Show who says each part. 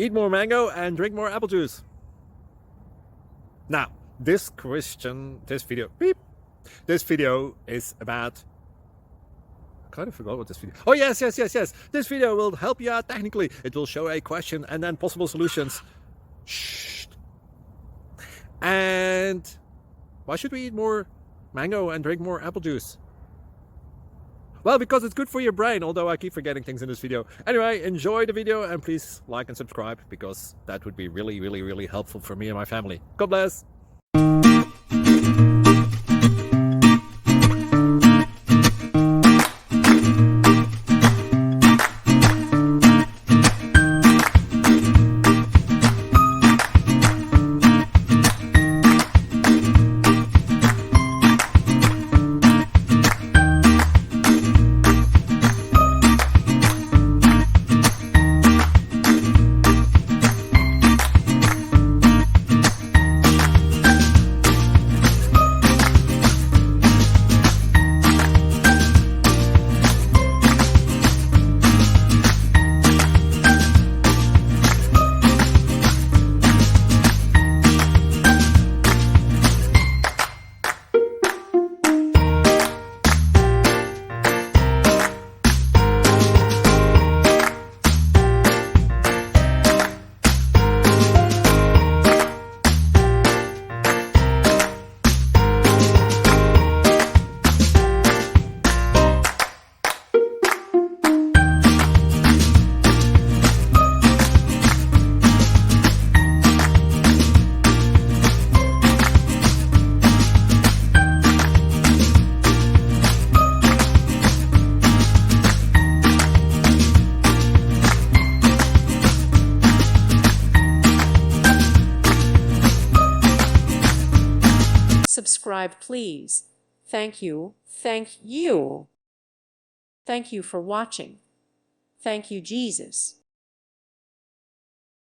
Speaker 1: Eat more mango and drink more apple juice. Now, this video is about, I kind of forgot what this video. Oh, yes. This video will help you out technically. It will show a question and then possible solutions. Shh. And why should we eat more mango and drink more apple juice? Well, because it's good for your brain, although I keep forgetting things in this video. Anyway, enjoy the video and please like and subscribe, because that would be really helpful for me and my family. God bless.
Speaker 2: Subscribe, please. Thank you. Thank you. Thank you for watching. Thank you, Jesus.